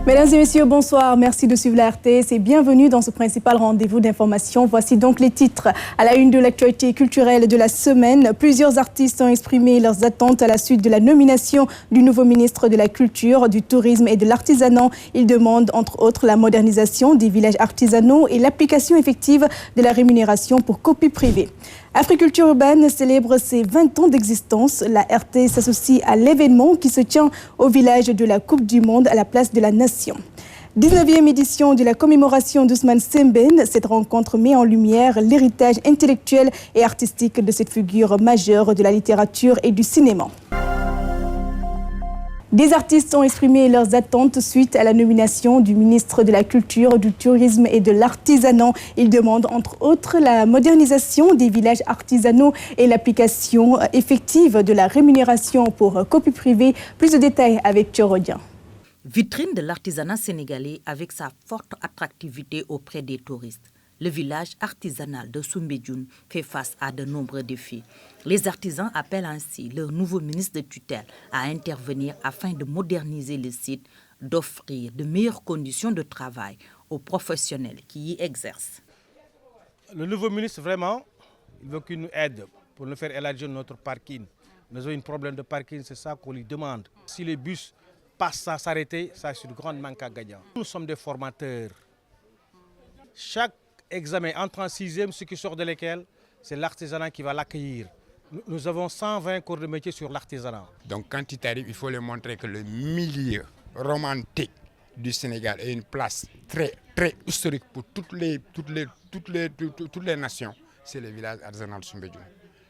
Mesdames et messieurs, bonsoir. Merci de suivre la RTS et bienvenue dans ce principal rendez-vous d'information. Voici donc les titres. À la une de l'actualité culturelle de la semaine, plusieurs artistes ont exprimé leurs attentes à la suite de la nomination du nouveau ministre de la Culture, du Tourisme et de l'Artisanat. Ils demandent entre autres la modernisation des villages artisanaux et l'application effective de la rémunération pour copie privée. Africulture urbaine célèbre ses 20 ans d'existence. La RTS s'associe à l'événement qui se tient au village de la Coupe du Monde à la place de la Nation. 19e édition de la commémoration d'Ousmane Sembène. Cette rencontre met en lumière l'héritage intellectuel et artistique de cette figure majeure de la littérature et du cinéma. Des artistes ont exprimé leurs attentes suite à la nomination du ministre de la Culture, du Tourisme et de l'Artisanat. Ils demandent entre autres la modernisation des villages artisanaux et l'application effective de la rémunération pour copie privée. Plus de détails avec Tchorodien. Vitrine de l'artisanat sénégalais avec sa forte attractivité auprès des touristes. Le village artisanal de Soumbédioune fait face à de nombreux défis. Les artisans appellent ainsi leur nouveau ministre de tutelle à intervenir afin de moderniser le site, d'offrir de meilleures conditions de travail aux professionnels qui y exercent. Le nouveau ministre, vraiment, il veut qu'il nous aide pour nous faire élargir notre parking. Nous avons un problème de parking, c'est ça qu'on lui demande. Si les bus passent sans s'arrêter, ça c'est du grand manque à gagner. Nous sommes des formateurs. Chaque examen entre en 6e, ce qui sort de l'école, c'est l'artisanat qui va l'accueillir. Nous avons 120 cours de métier sur l'artisanat. Donc quand il arrive, il faut leur montrer que le milieu romantique du Sénégal est une place très historique pour toutes les nations. C'est le village artisanal de Soumbédioune.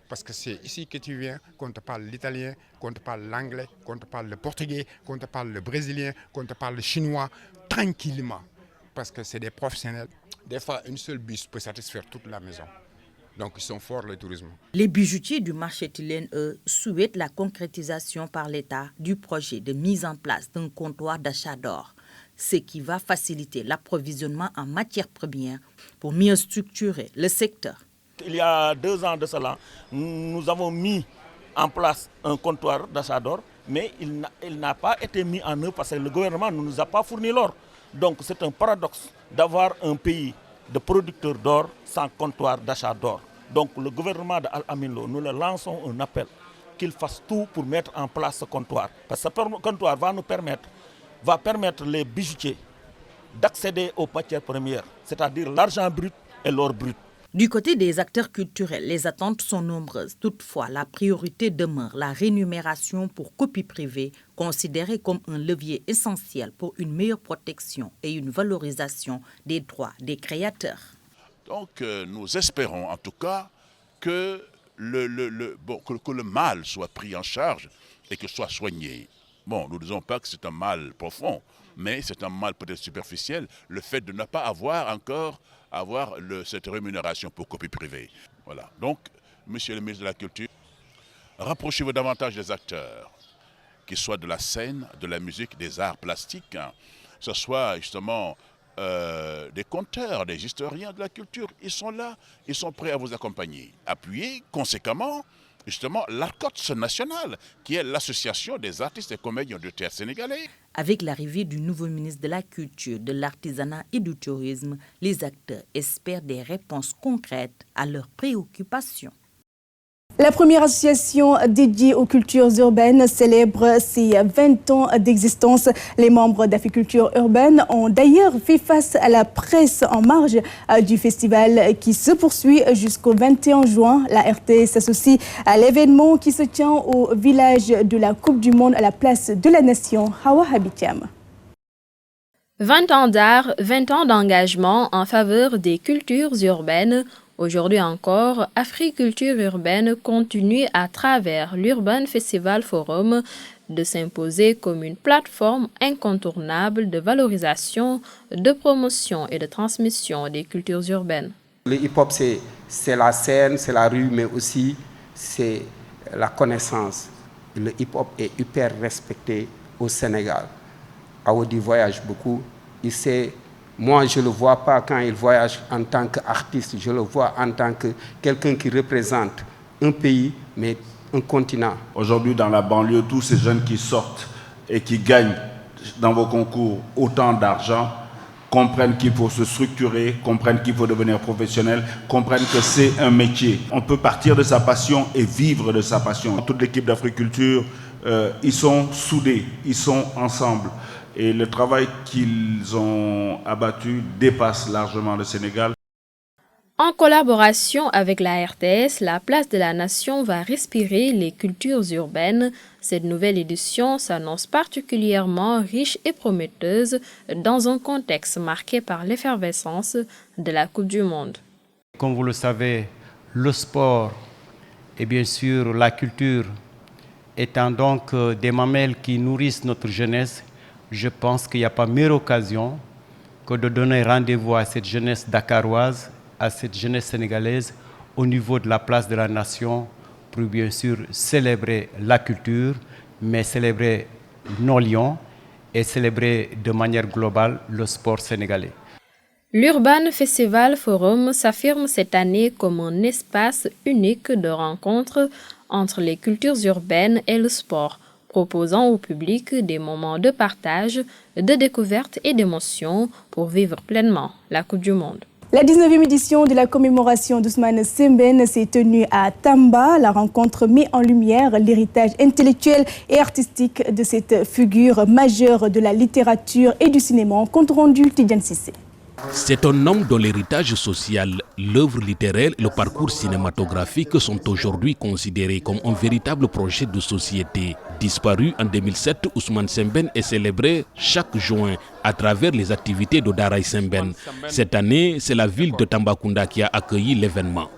Parce que c'est ici que tu viens, qu'on te parle l'italien, qu'on te parle l'anglais, qu'on te parle le portugais, qu'on te parle le brésilien, qu'on te parle le chinois, tranquillement. Parce que c'est des professionnels. Des fois, une seule bus peut satisfaire toute la maison. Donc, ils sont forts, le tourisme. Les bijoutiers du marché Tilène, eux, souhaitent la concrétisation par l'État du projet de mise en place d'un comptoir d'achat d'or, ce qui va faciliter l'approvisionnement en matières premières pour mieux structurer le secteur. Il y a 2 ans de cela, nous avons mis en place un comptoir d'achat d'or, mais il n'a pas été mis en œuvre parce que le gouvernement ne nous a pas fourni l'or. Donc c'est un paradoxe d'avoir un pays de producteurs d'or sans comptoir d'achat d'or. Donc le gouvernement d'Al-Amin Lo, nous leur lançons un appel qu'il fasse tout pour mettre en place ce comptoir. Parce que ce comptoir va permettre les bijoutiers d'accéder aux matières premières, c'est-à-dire l'argent brut et l'or brut. Du côté des acteurs culturels, les attentes sont nombreuses. Toutefois, la priorité demeure la rémunération pour copie privée, considérée comme un levier essentiel pour une meilleure protection et une valorisation des droits des créateurs. Donc, nous espérons en tout cas que le mal soit pris en charge et qu'il soit soigné. Bon, nous ne disons pas que c'est un mal profond, mais c'est un mal peut-être superficiel, le fait de ne pas avoir encore cette rémunération pour copie privée. Voilà. Donc, monsieur le ministre de la Culture, rapprochez-vous davantage des acteurs, qu'ils soient de la scène, de la musique, des arts plastiques, que ce soit justement des conteurs, des historiens de la culture. Ils sont là, ils sont prêts à vous accompagner. Appuyez conséquemment justement l'ARCOTS national, qui est l'association des artistes et comédiens de théâtre sénégalais. Avec l'arrivée du nouveau ministre de la Culture, de l'Artisanat et du Tourisme, les acteurs espèrent des réponses concrètes à leurs préoccupations. La première association dédiée aux cultures urbaines célèbre ses 20 ans d'existence. Les membres d'Africulture urbaine ont d'ailleurs fait face à la presse en marge du festival qui se poursuit jusqu'au 21 juin. La RTS s'associe à l'événement qui se tient au village de la Coupe du Monde à la place de la Nation. Hawa Habitiam. 20 ans d'art, 20 ans d'engagement en faveur des cultures urbaines. Aujourd'hui encore, Africulture urbaine continue à travers l'Urban Festival Forum de s'imposer comme une plateforme incontournable de valorisation, de promotion et de transmission des cultures urbaines. Le hip-hop, c'est la scène, c'est la rue, mais aussi c'est la connaissance. Le hip-hop est hyper respecté au Sénégal. Awadi voyage beaucoup, il sait. Moi, je ne le vois pas quand il voyage en tant qu'artiste, je le vois en tant que quelqu'un qui représente un pays, mais un continent. Aujourd'hui, dans la banlieue, tous ces jeunes qui sortent et qui gagnent dans vos concours autant d'argent, comprennent qu'il faut se structurer, comprennent qu'il faut devenir professionnel, comprennent que c'est un métier. On peut partir de sa passion et vivre de sa passion. Toute l'équipe d'Africulture, ils sont soudés, ils sont ensemble. Et le travail qu'ils ont abattu dépasse largement le Sénégal. En collaboration avec la RTS, la Place de la Nation va respirer les cultures urbaines. Cette nouvelle édition s'annonce particulièrement riche et prometteuse dans un contexte marqué par l'effervescence de la Coupe du Monde. Comme vous le savez, le sport et bien sûr la culture étant donc des mamelles qui nourrissent notre jeunesse, je pense qu'il n'y a pas meilleure occasion que de donner rendez-vous à cette jeunesse dakaroise, à cette jeunesse sénégalaise au niveau de la Place de la Nation pour bien sûr célébrer la culture, mais célébrer nos lions et célébrer de manière globale le sport sénégalais. L'Urban Festival Forum s'affirme cette année comme un espace unique de rencontre entre les cultures urbaines et le sport, proposant au public des moments de partage, de découverte et d'émotion pour vivre pleinement la Coupe du Monde. La 19e édition de la commémoration d'Ousmane Sembène s'est tenue à Tamba. La rencontre met en lumière l'héritage intellectuel et artistique de cette figure majeure de la littérature et du cinéma. Compte rendu Tidiane Cissé. C'est un homme dont l'héritage social, l'œuvre littéraire et le parcours cinématographique sont aujourd'hui considérés comme un véritable projet de société. Disparu en 2007, Ousmane Sembène est célébré chaque juin à travers les activités d'Odaray Sembène. Cette année, c'est la ville de Tambacounda qui a accueilli l'événement.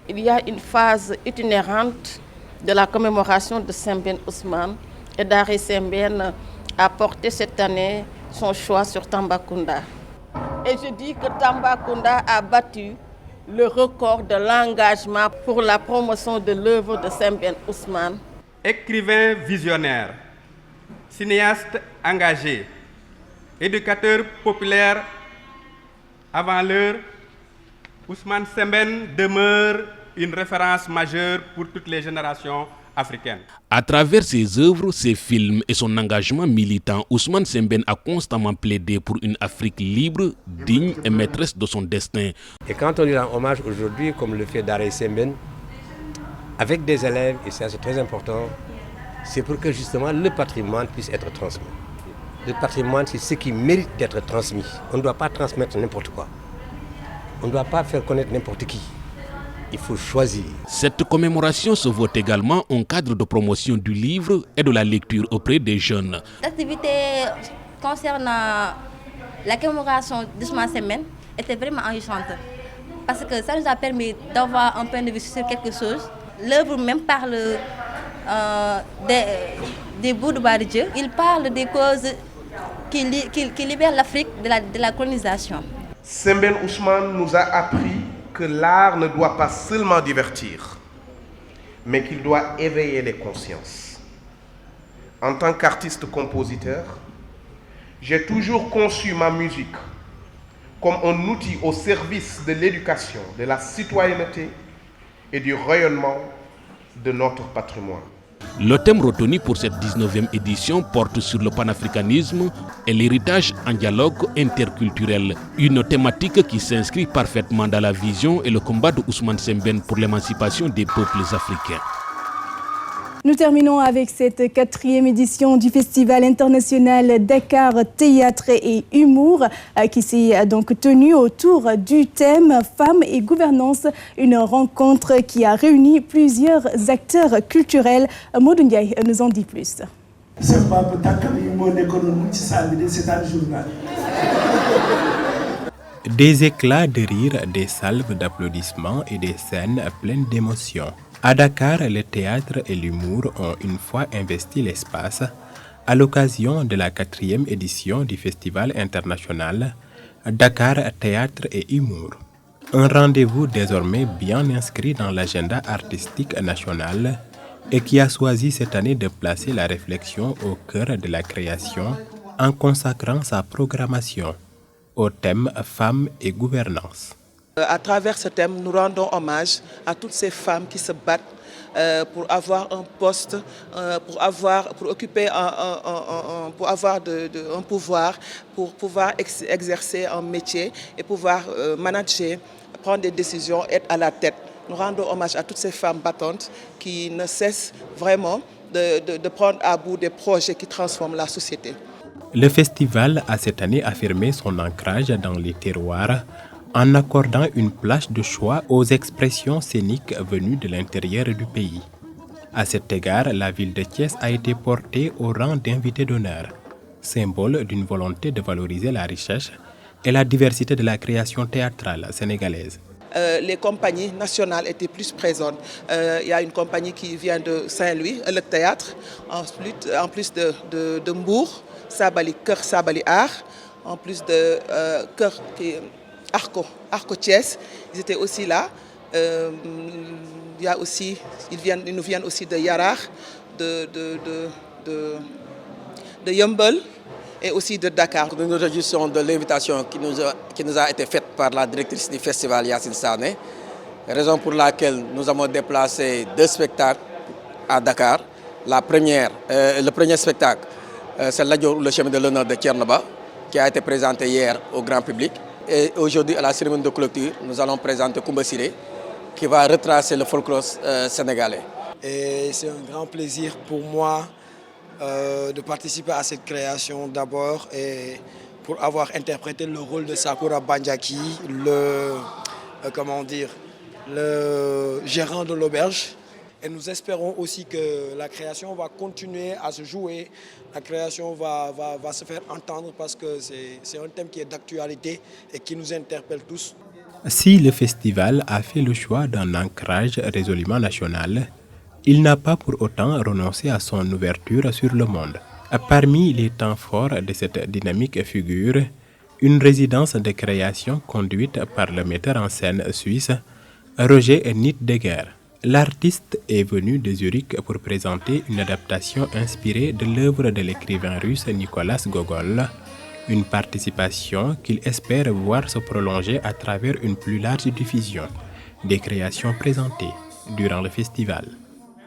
Il y a une phase itinérante de la commémoration de Sembène Ousmane et Odaray Sembène a porté cette année son choix sur Tambacounda. Et je dis que Tambacounda a battu le record de l'engagement pour la promotion de l'œuvre de Sembène Ousmane. Écrivain visionnaire, cinéaste engagé, éducateur populaire avant l'heure, Ousmane Sembène demeure une référence majeure pour toutes les générations africaines. À travers ses œuvres, ses films et son engagement militant, Ousmane Sembène a constamment plaidé pour une Afrique libre, digne et maîtresse de son destin. Et quand on lui rend hommage aujourd'hui, comme le fait Odaray Sembène, avec des élèves, et ça c'est très important, c'est pour que justement le patrimoine puisse être transmis. Le patrimoine, c'est ce qui mérite d'être transmis. On ne doit pas transmettre n'importe quoi. On ne doit pas faire connaître n'importe qui. Il faut choisir. Cette commémoration se vaut également un cadre de promotion du livre et de la lecture auprès des jeunes. L'activité concernant la commémoration d'Ousmane Sembène était vraiment enrichissante parce que ça nous a permis d'avoir un point de vue sur quelque chose. L'œuvre même parle des bouts de Dieu. Il parle des causes qui libèrent l'Afrique de la colonisation. Sembène Ousmane nous a appris que l'art ne doit pas seulement divertir, mais qu'il doit éveiller les consciences. En tant qu'artiste-compositeur, j'ai toujours conçu ma musique comme un outil au service de l'éducation, de la citoyenneté et du rayonnement de notre patrimoine. Le thème retenu pour cette 19e édition porte sur le panafricanisme et l'héritage en dialogue interculturel. Une thématique qui s'inscrit parfaitement dans la vision et le combat de Ousmane Sembène pour l'émancipation des peuples africains. Nous terminons avec cette 4e édition du Festival international Dakar Théâtre et Humour qui s'est donc tenue autour du thème Femmes et gouvernance, une rencontre qui a réuni plusieurs acteurs culturels. Modou Ndiaye nous en dit plus. Des éclats de rire, des salves d'applaudissements et des scènes pleines d'émotions. À Dakar, le théâtre et l'humour ont une fois investi l'espace à l'occasion de la 4e édition du Festival international Dakar Théâtre et Humour. Un rendez-vous désormais bien inscrit dans l'agenda artistique national et qui a choisi cette année de placer la réflexion au cœur de la création en consacrant sa programmation au thème Femmes et gouvernance. À travers ce thème, nous rendons hommage à toutes ces femmes qui se battent pour avoir un poste, pour occuper pour avoir un pouvoir, pour pouvoir exercer un métier et pouvoir manager, prendre des décisions, être à la tête. Nous rendons hommage à toutes ces femmes battantes qui ne cessent vraiment de prendre à bout des projets qui transforment la société. Le festival a cette année affirmé son ancrage dans les terroirs en accordant une place de choix aux expressions scéniques venues de l'intérieur du pays. À cet égard, la ville de Thiès a été portée au rang d'invité d'honneur, symbole d'une volonté de valoriser la richesse et la diversité de la création théâtrale sénégalaise. Les compagnies nationales étaient plus présentes. Il y a une compagnie qui vient de Saint-Louis, le théâtre, en plus de Mbour, Cœur Sabali Art, en plus de Cœur Arco Thiès, ils étaient aussi là. Il y a aussi, ils nous viennent aussi de Yarar, de Yeumbeul et aussi de Dakar. Nous nous réjouissons de l'invitation qui nous a été faite par la directrice du festival Yacine Sané, raison pour laquelle nous avons déplacé 2 spectacles à Dakar. Le premier spectacle, c'est le chemin de l'honneur de Tchernaba, qui a été présenté hier au grand public. Et aujourd'hui, à la cérémonie de clôture, nous allons présenter Koumba Siré, qui va retracer le folklore sénégalais. Et c'est un grand plaisir pour moi de participer à cette création d'abord et pour avoir interprété le rôle de Sakura Bandiaki, le gérant de l'auberge. Et nous espérons aussi que la création va continuer à se jouer, la création va se faire entendre parce que c'est un thème qui est d'actualité et qui nous interpelle tous. Si le festival a fait le choix d'un ancrage résolument national, il n'a pas pour autant renoncé à son ouverture sur le monde. Parmi les temps forts de cette dynamique figure une résidence de création conduite par le metteur en scène suisse Roger Nitdecker. L'artiste est venu de Zurich pour présenter une adaptation inspirée de l'œuvre de l'écrivain russe Nicolas Gogol, une participation qu'il espère voir se prolonger à travers une plus large diffusion des créations présentées durant le festival.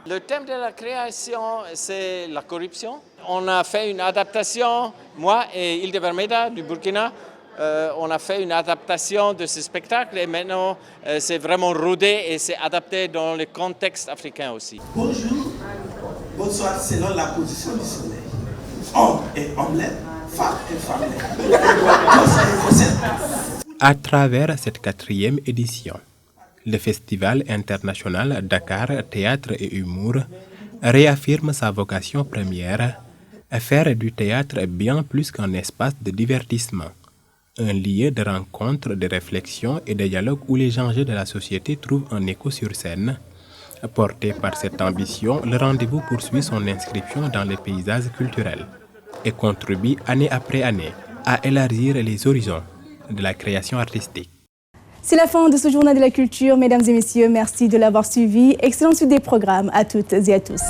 Le thème de la création, c'est la corruption. On a fait une adaptation, moi et Hilde Vermeda du Burkina, on a fait une adaptation de ce spectacle et maintenant c'est vraiment rodé et c'est adapté dans le contexte africain aussi. Bonjour, bonsoir selon la position du soleil. Homme et omelette, femme et femmelette. À travers cette 4e édition, le Festival international Dakar Théâtre et Humour réaffirme sa vocation première, faire du théâtre bien plus qu'un espace de divertissement. Un lieu de rencontre, de réflexion et de dialogue où les enjeux de la société trouvent un écho sur scène. Porté par cette ambition, le rendez-vous poursuit son inscription dans les paysages culturels et contribue année après année à élargir les horizons de la création artistique. C'est la fin de ce journal de la culture. Mesdames et messieurs, merci de l'avoir suivi. Excellente suite des programmes à toutes et à tous.